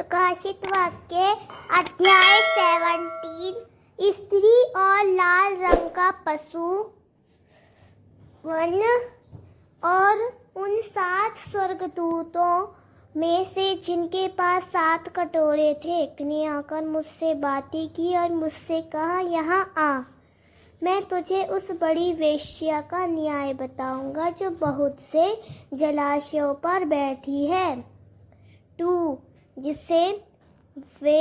प्रकाशित वाक्य अध्याय 17। स्त्री और लाल रंग का पशु वन और उन 7 स्वर्गदूतों में से जिनके पास 7 कटोरे थे, एक ने आकर मुझसे बातें की और मुझसे कहा, यहाँ आ, मैं तुझे उस बड़ी वेश्या का न्याय बताऊंगा जो बहुत से जलाशयों पर बैठी है। 2 जिससे वे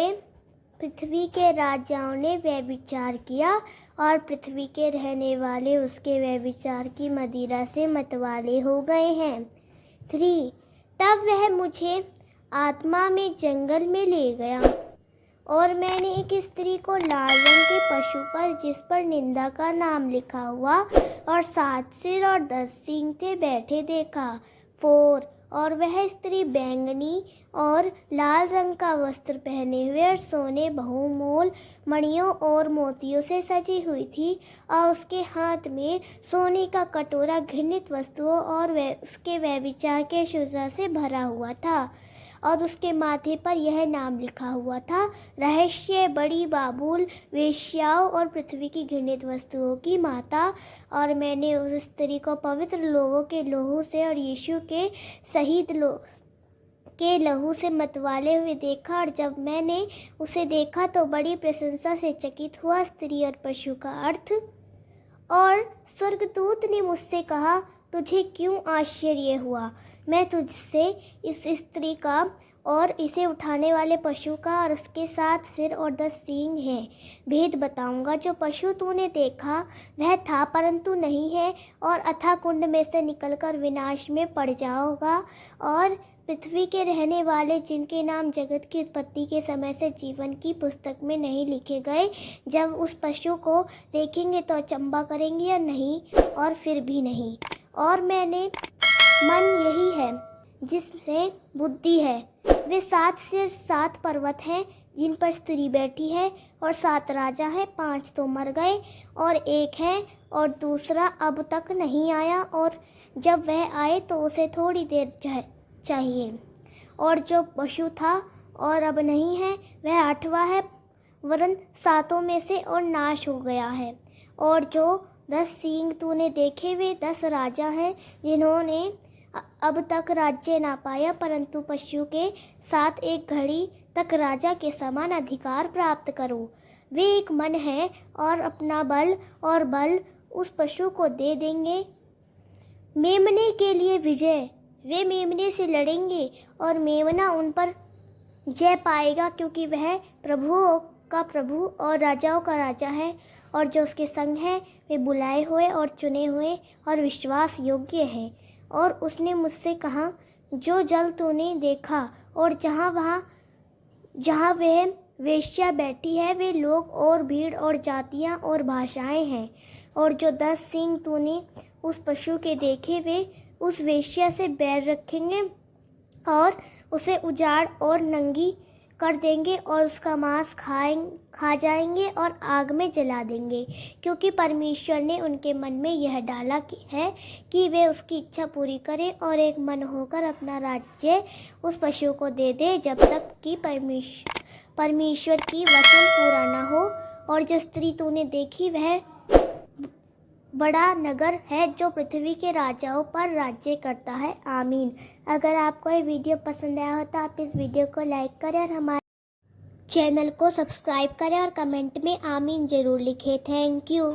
पृथ्वी के राजाओं ने व्यभिचार किया और पृथ्वी के रहने वाले उसके व्यभिचार की मदिरा से मतवाले हो गए हैं। 3 तब वह मुझे आत्मा में जंगल में ले गया और मैंने एक स्त्री को लाल रंग के पशु पर, जिस पर निंदा का नाम लिखा हुआ और 7 सिर और 10 सींग थे, बैठे देखा। 4 और वह स्त्री बैंगनी और लाल रंग का वस्त्र पहने हुए और सोने, बहुमूल्य मणियों और मोतियों से सजी हुई थी और उसके हाथ में सोने का कटोरा घृणित वस्तुओं और उसके व्यभिचार के शुजा से भरा हुआ था और उसके माथे पर यह नाम लिखा हुआ था, रहस्य, बड़ी बाबुल, वेश्याओं और पृथ्वी की घृणित वस्तुओं की माता। और मैंने उस स्त्री को पवित्र लोगों के लहू से और यीशु के शहीद के लहू से मतवाले हुए देखा, और जब मैंने उसे देखा तो बड़ी प्रशंसा से चकित हुआ। स्त्री और पशु का अर्थ। और स्वर्गदूत ने मुझसे कहा, तुझे क्यों आश्चर्य हुआ? मैं तुझसे इस स्त्री का और इसे उठाने वाले पशु का और उसके 7 सिर और 10 सींग हैं भेद बताऊंगा। जो पशु तूने देखा वह था परंतु नहीं है और अथाह कुंड में से निकलकर विनाश में पड़ जाओगा। और पृथ्वी के रहने वाले जिनके नाम जगत की उत्पत्ति के समय से जीवन की पुस्तक में नहीं लिखे गए, जब उस पशु को देखेंगे तो अचंभा करेंगे या नहीं, और फिर भी नहीं। और मैंने मन यही है जिसमें बुद्धि है। वे 7 सिर 7 पर्वत हैं जिन पर स्त्री बैठी है, और 7 राजा है। 5 तो मर गए और एक है और दूसरा अब तक नहीं आया, और जब वह आए तो उसे थोड़ी देर चाहिए। और जो पशु था और अब नहीं है वह 8वां है, वरन 7 में से और नाश हो गया है। और जो 10 सींग तूने देखे वे 10 राजा हैं जिन्होंने अब तक राज्य ना पाया, परंतु पशु के साथ एक घड़ी तक राजा के समान अधिकार प्राप्त करो। वे एक मन है और अपना बल और बल उस पशु को दे देंगे। मेमने के लिए विजय, वे मेमने से लड़ेंगे और मेमना उन पर जय पाएगा, क्योंकि वह प्रभुओं का प्रभु और राजाओं का राजा है। और जो उसके संग है वे बुलाए हुए और चुने हुए और विश्वास योग्य हैं। और उसने मुझसे कहा, जो जल तूने देखा और जहाँ वह वेश्या बैठी है वे लोग और भीड़ और जातियाँ और भाषाएं हैं। और जो 10 सींग तूने उस पशु के देखे वे उस वेश्या से बैर रखेंगे और उसे उजाड़ और नंगी कर देंगे और उसका मांस खा जाएंगे और आग में जला देंगे, क्योंकि परमेश्वर ने उनके मन में यह डाला है कि वे उसकी इच्छा पूरी करें और एक मन होकर अपना राज्य उस पशु को दे दे जब तक कि परमेश्वर की वचन पूरा न हो। और जो स्त्री तूने देखी वह बड़ा नगर है जो पृथ्वी के राजाओं पर राज्य करता है। आमीन। अगर आपको ये वीडियो पसंद आया हो तो आप इस वीडियो को लाइक करें और हमारे चैनल को सब्सक्राइब करें और कमेंट में आमीन ज़रूर लिखें। Thank you.